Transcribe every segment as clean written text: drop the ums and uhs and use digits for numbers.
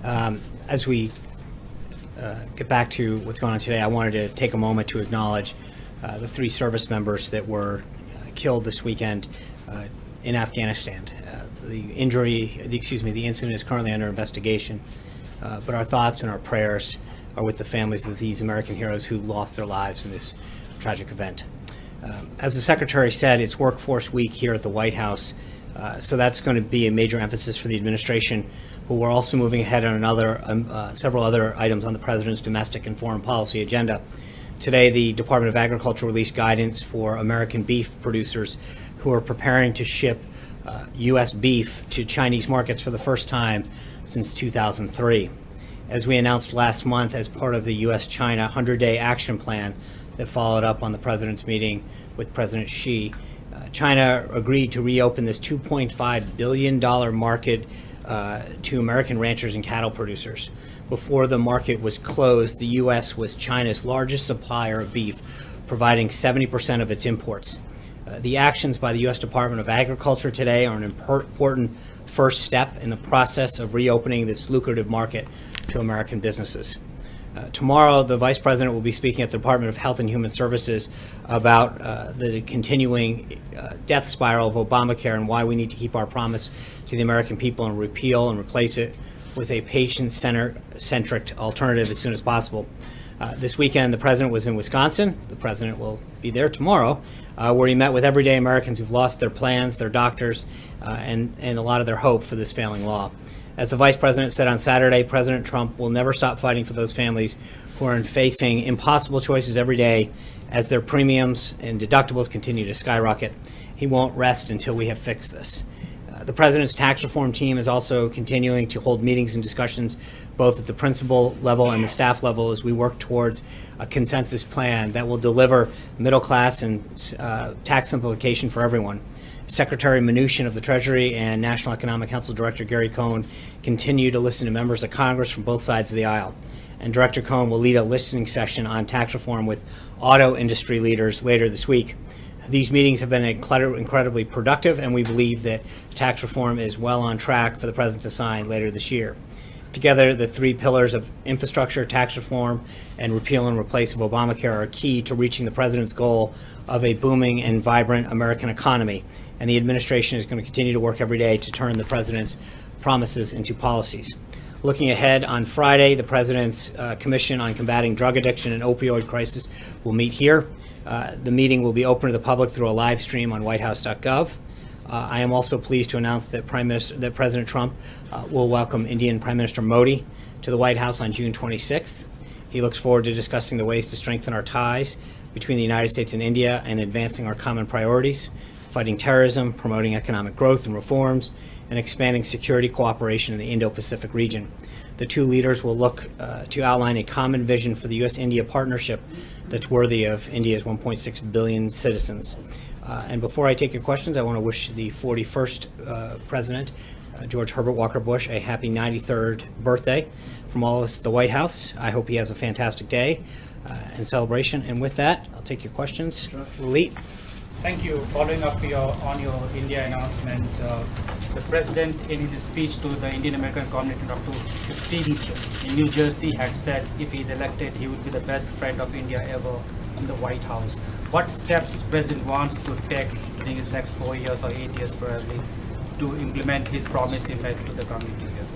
As we get back to what's going on today, I wanted to take a moment to acknowledge the 3 service members that were killed this weekend in Afghanistan. The incident is currently under investigation, but our thoughts and our prayers are with the families of these American heroes who lost their lives in this tragic event. As the Secretary said, it's Workforce Week here at the White House, so that's going to be a major emphasis for the administration, but we're also moving ahead on several other items on the President's domestic and foreign policy agenda. Today, the Department of Agriculture released guidance for American beef producers who are preparing to ship U.S. beef to Chinese markets for the first time since 2003. As we announced last month as part of the U.S.-China 100-day action plan that followed up on the President's meeting with President Xi, China agreed to reopen this $2.5 billion market to American ranchers and cattle producers. Before the market was closed, the U.S. was China's largest supplier of beef, providing 70% of its imports. The actions by the U.S. Department of Agriculture today are an important first step in the process of reopening this lucrative market to American businesses. Tomorrow, the Vice President will be speaking at the Department of Health and Human Services about the continuing death spiral of Obamacare and why we need to keep our promise to the American people and repeal and replace it with a patient-centric alternative as soon as possible. This weekend, the President was in Wisconsin. The President will be there tomorrow, where he met with everyday Americans who've lost their plans, their doctors, and a lot of their hope for this failing law. As the Vice President said on Saturday, President Trump will never stop fighting for those families who are facing impossible choices every day as their premiums and deductibles continue to skyrocket. He won't rest until we have fixed this. The President's tax reform team is also continuing to hold meetings and discussions both at the principal level and the staff level as we work towards a consensus plan that will deliver middle class and tax simplification for everyone. Secretary Mnuchin of the Treasury and National Economic Council Director Gary Cohn continue to listen to members of Congress from both sides of the aisle. And Director Cohn will lead a listening session on tax reform with auto industry leaders later this week. These meetings have been incredibly productive, and we believe that tax reform is well on track for the President to sign later this year. Together, the 3 pillars of infrastructure, tax reform, and repeal and replace of Obamacare are key to reaching the President's goal of a booming and vibrant American economy. And the administration is going to continue to work every day to turn the President's promises into policies. Looking ahead, on Friday, the President's Commission on Combating Drug Addiction and Opioid Crisis will meet here. The meeting will be open to the public through a live stream on whitehouse.gov. I am also pleased to announce that President Trump will welcome Indian Prime Minister Modi to the White House on June 26th. He looks forward to discussing the ways to strengthen our ties between the United States and India and advancing our common priorities, fighting terrorism, promoting economic growth and reforms, and expanding security cooperation in the Indo-Pacific region. The 2 leaders will look to outline a common vision for the U.S.-India partnership that's worthy of India's 1.6 billion citizens. And before I take your questions, I want to wish the 41st President, George Herbert Walker Bush, a happy 93rd birthday from all of us at the White House. I hope he has a fantastic day and celebration. And with that, I'll take your questions. Lalit. Thank you. Following up on your India announcement, the President in his speech to the Indian American community on October 15th in New Jersey had said if he is elected, he would be the best friend of India ever in the White House. What steps the President wants to take during his next 4 years or 8 years probably to implement his promise he made to the community here?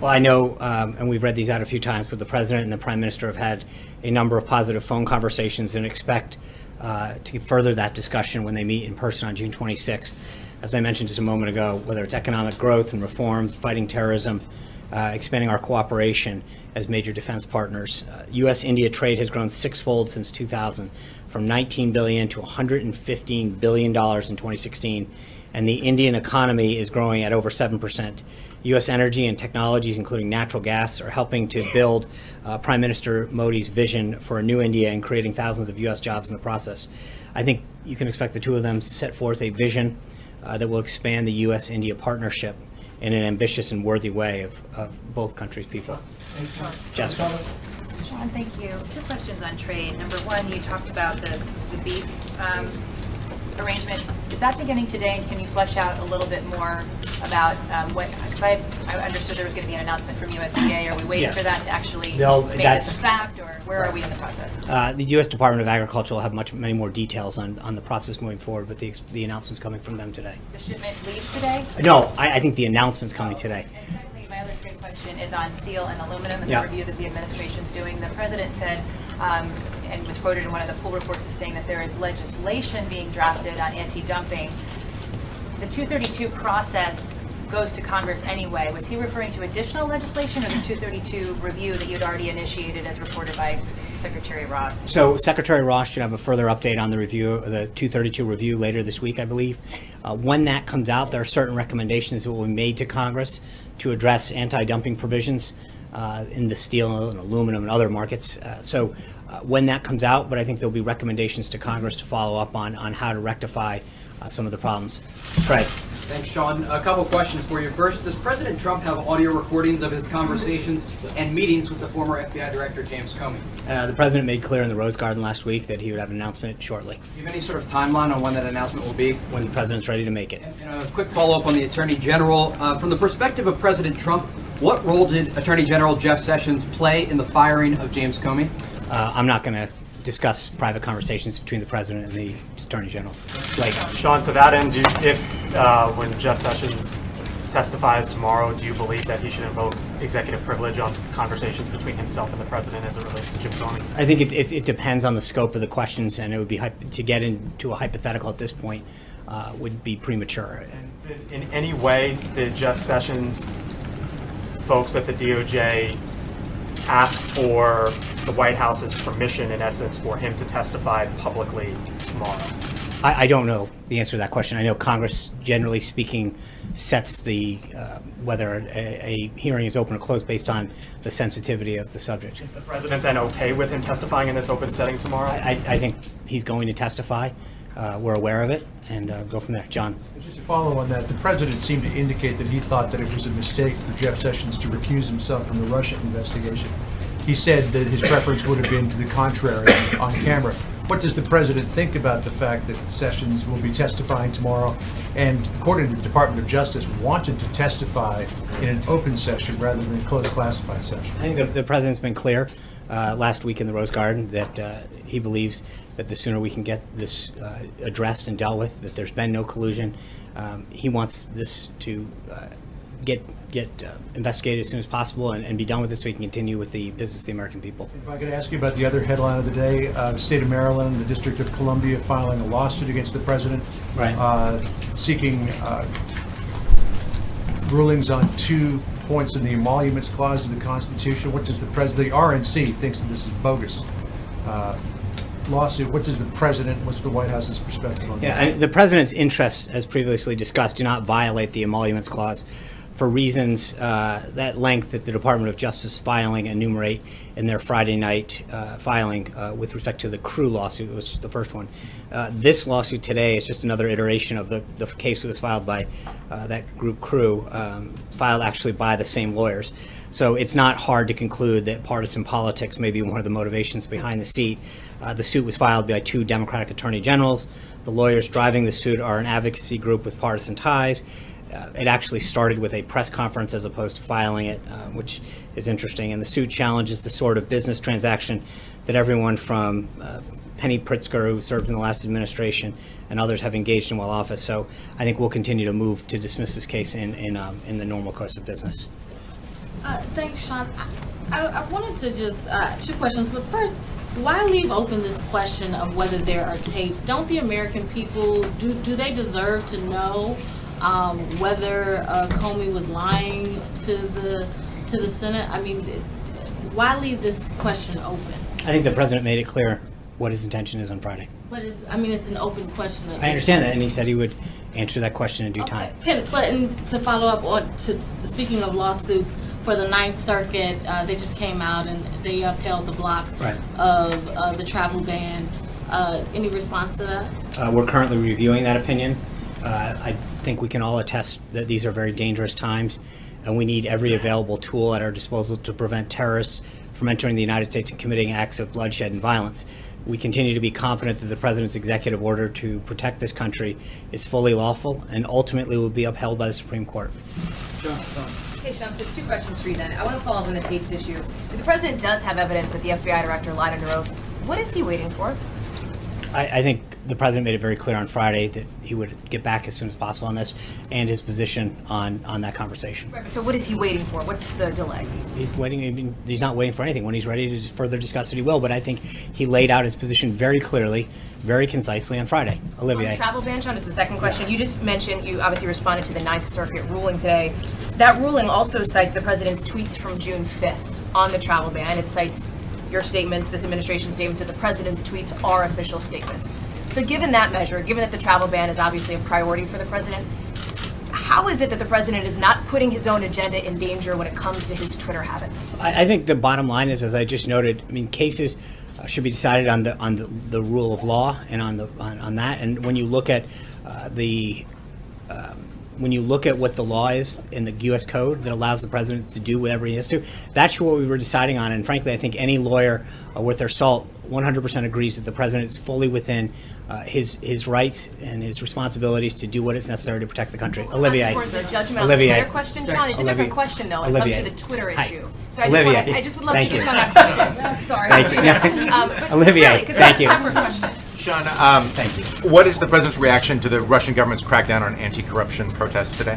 Well, I know, and we've read these out a few times, but the President and the Prime Minister have had a number of positive phone conversations and expect to further that discussion when they meet in person on June 26th. As I mentioned just a moment ago, whether it's economic growth and reforms, fighting terrorism, expanding our cooperation as major defense partners. U.S.-India trade has grown 6-fold since 2000, from $19 billion to $115 billion in 2016, and the Indian economy is growing at over 7%. U.S. energy and technologies, including natural gas, are helping to build Prime Minister Modi's vision for a new India and creating thousands of U.S. jobs in the process. I think you can expect the 2 of them to set forth a vision that will expand the U.S.-India partnership in an ambitious and worthy way of both countries' people. Jessica. Sean, thank you. 2 questions on trade. Number 1, you talked about the beef arrangement, is that beginning today? And can you flesh out a little bit more about what, because I understood there was going to be an announcement from USDA. Are we waiting for that to actually make this a fact, or where are we in the process? The U.S. Department of Agriculture will have many more details on the process moving forward, but the announcement's coming from them today. The shipment leaves today? No, I think the announcement's coming today. And secondly, my other trade question is on steel and aluminum and Yeah. the review that the administration's doing. The president said, and was quoted in one of the pool reports as saying that there is legislation being drafted on anti-dumping. The 232 process goes to Congress anyway. Was he referring to additional legislation or the 232 review that you'd already initiated as reported by Secretary Ross? So Secretary Ross should have a further update on the review, the 232 review later this week, I believe. When that comes out, there are certain recommendations that will be made to Congress to address anti-dumping provisions in the steel and aluminum and other markets. When that comes out, but I think there'll be recommendations to Congress to follow up on how to rectify some of the problems. Trey. Thanks, Sean. A couple questions for you. First, does President Trump have audio recordings of his conversations and meetings with the former FBI Director James Comey? The president made clear in the Rose Garden last week that he would have an announcement shortly, Do you have any sort of timeline on when that announcement will be? when the president's ready to make it. And a quick follow-up on the Attorney General. From the perspective of President Trump, what role did Attorney General Jeff Sessions play in the firing of James Comey? I'm not going to discuss private conversations between the president and the attorney general. Like, Sean, to that end, when Jeff Sessions testifies tomorrow, do you believe that he should invoke executive privilege on conversations between himself and the president as it relates to Jim Comey? I think it depends on the scope of the questions, and it would be to get into a hypothetical at this point would be premature. And in any way, did Jeff Sessions, folks at the DOJ, ask for the White House's permission, in essence, for him to testify publicly tomorrow? I don't know the answer to that question. I know Congress, generally speaking, sets the whether a hearing is open or closed based on the sensitivity of the subject. Is the president then okay with him testifying in this open setting tomorrow? I think he's going to testify. We're aware of it, and go from there. John. Just to follow on that, the president seemed to indicate that he thought that it was a mistake for Jeff Sessions to recuse himself from the Russia investigation. He said that his preference would have been to the contrary on camera. What does the president think about the fact that Sessions will be testifying tomorrow and, according to the Department of Justice, wanted to testify in an open session rather than a closed classified session? I think the president's been clear last week in the Rose Garden that he believes that the sooner we can get this addressed and dealt with, that there's been no collusion. He wants this to get investigated as soon as possible and be done with it so we can continue with the business of the American people. If I could ask you about the other headline of the day, the state of Maryland, the District of Columbia filing a lawsuit against the president, Right. Seeking rulings on 2 points in the emoluments clause of the Constitution. What does the RNC thinks that this is bogus lawsuit. What does the president, what's the White House's perspective on that? Yeah, the president's interests, as previously discussed, do not violate the emoluments clause for reasons that length that the Department of Justice filing enumerate in their Friday night filing with respect to the Crew lawsuit, which was the first one. This lawsuit today is just another iteration of the case that was filed by that group Crew, filed actually by the same lawyers. So it's not hard to conclude that partisan politics may be one of the motivations behind the suit was filed by 2 Democratic attorney generals. The lawyers driving the suit are an advocacy group with partisan ties. It actually started with a press conference as opposed to filing it, which is interesting. And the suit challenges the sort of business transaction that everyone from Penny Pritzker, who served in the last administration, and others have engaged in while office. So I think we'll continue to move to dismiss this case in the normal course of business. Thanks, Sean. I wanted to just 2 questions, but first, why leave open this question of whether there are tapes? Don't the American people, do they deserve to know whether Comey was lying to the Senate? I mean, why leave this question open? I think the president made it clear what his intention is on Friday. It's an open question. I understand that, and he said he would answer that question in due time. But to follow up on, speaking of lawsuits, for the Ninth Circuit, they just came out and they upheld the block of the travel ban. Any response to that? We're currently reviewing that opinion. I think we can all attest that these are very dangerous times, and we need every available tool at our disposal to prevent terrorists from entering the United States and committing acts of bloodshed and violence. We continue to be confident that the President's executive order to protect this country is fully lawful and ultimately will be upheld by the Supreme Court. Okay, Sean, so 2 questions for you then. I want to follow up on the tapes issue. If the president does have evidence that the FBI director lied under oath, what is he waiting for? I think the President made it very clear on Friday that he would get back as soon as possible on this and his position on that conversation. Right, so what is he waiting for? What's the delay? He's waiting. I mean, he's not waiting for anything. When he's ready to further discuss it, he will. But I think he laid out his position very clearly, very concisely on Friday. On Olivier. the travel ban, Sean, is the second question. You just mentioned, you obviously responded to the Ninth Circuit ruling today. That ruling also cites the president's tweets from June 5th on the travel ban. It cites your statements, this administration statements, that the president's tweets are official statements. So given that measure, given that the travel ban is obviously a priority for the president, how is it that the president is not putting his own agenda in danger when it comes to his Twitter habits? I think the bottom line is, as I just noted, I mean, cases should be decided on the rule of law and on that. And when you look at when you look at what the law is in the U.S. Code that allows the president to do whatever he has to, that's what we were deciding on. And frankly, I think any lawyer worth their salt 100% agrees that the president is fully within his rights and his responsibilities to do what is necessary to protect the country. Olivier. Of course, the judgment on Olivier. the Twitter question, Sean, it's a different Olivier. question, though. It Olivier. comes to the Twitter Hi. issue. So Olivier. I just would love Thank to get you. you on that question. Sorry. Thank you. But Olivier, really, 'cause thank that's you. a separate question. Sean, Thank you. what is the president's reaction to the Russian government's crackdown on anti-corruption protests today?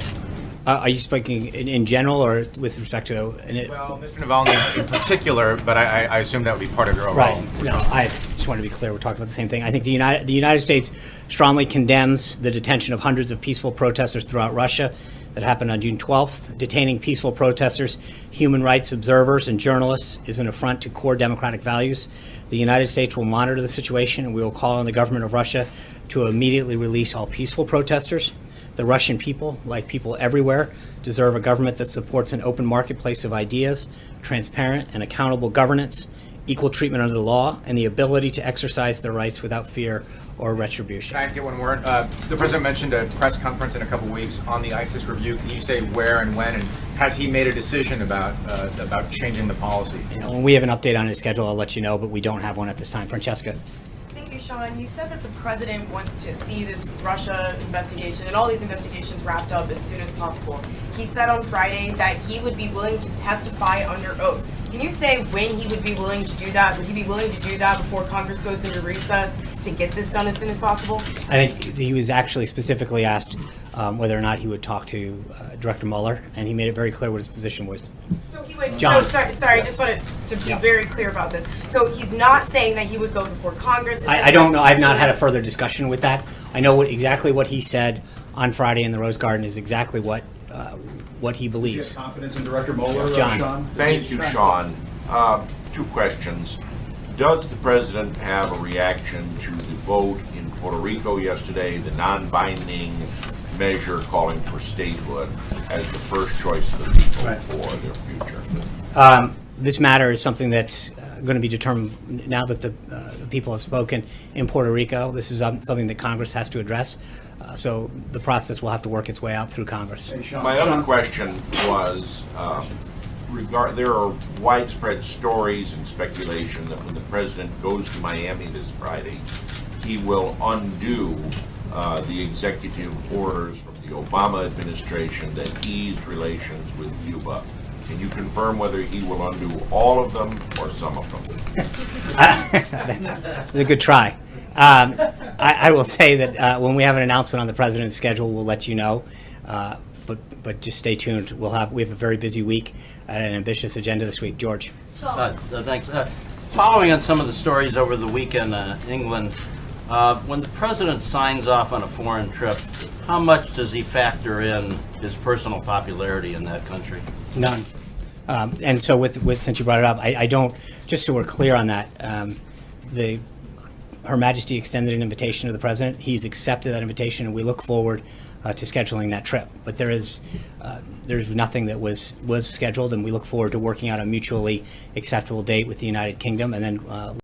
Are you speaking in general or with respect to? Well, Mr. Navalny in particular, but I assume that would be part of your overall. Right. No, I just want to be clear. We're talking about the same thing. I think the United States strongly condemns the detention of hundreds of peaceful protesters throughout Russia that happened on June 12th. Detaining peaceful protesters, human rights observers, and journalists is an affront to core democratic values. The United States will monitor the situation, and we will call on the government of Russia to immediately release all peaceful protesters. The Russian people, like people everywhere, deserve a government that supports an open marketplace of ideas, transparent and accountable governance, equal treatment under the law, and the ability to exercise their rights without fear or retribution. Can I get one word? The president mentioned a press conference in a couple weeks on the ISIS review. Can you say where and when, and has he made a decision about changing the policy? You know, when we have an update on his schedule, I'll let you know, but we don't have one at this time. Francesca. Thank you, Sean. You said that the president wants to see this Russia investigation and all these investigations wrapped up as soon as possible. He said on Friday that he would be willing to testify under oath. Can you say when he would be willing to do that? Would he be willing to do that before Congress goes into recess to get this done as soon as possible? I think he was actually specifically asked whether or not he would talk to Director Mueller, and he made it very clear what his position was. So he would. John. So sorry. I just wanted to be Yeah. very clear about this. So he's not saying that he would go before Congress. I don't know. I've not had a further discussion with that. I know exactly what he said on Friday in the Rose Garden is exactly what he Do you believes. have confidence in Director Mueller, John. Sean? Thank you, Sean. 2 questions. Does the president have a reaction to the vote in Puerto Rico yesterday, the non-binding measure calling for statehood as the first choice of the people Right. for their future? This matter is something that's going to be determined now that the people have spoken in Puerto Rico. This is something that Congress has to address. So the process will have to work its way out through Congress. Hey, Sean. My other Sean, question was, there are widespread stories and speculation that when the president goes to Miami this Friday, he will undo the executive orders from the Obama administration that eased relations with Cuba. Can you confirm whether he will undo all of them or some of them? That's a good try. I will say that when we have an announcement on the president's schedule, we'll let you know. But just stay tuned. We have a very busy week and an ambitious agenda this week. George. Thanks. Following on some of the stories over the weekend in England, when the president signs off on a foreign trip, how much does he factor in his personal popularity in that country? None. And so since you brought it up, I don't, just so we're clear on that, Her Majesty extended an invitation to the president. He's accepted that invitation, and we look forward to scheduling that trip. But there's nothing that was scheduled, and we look forward to working out a mutually acceptable date with the United Kingdom, and then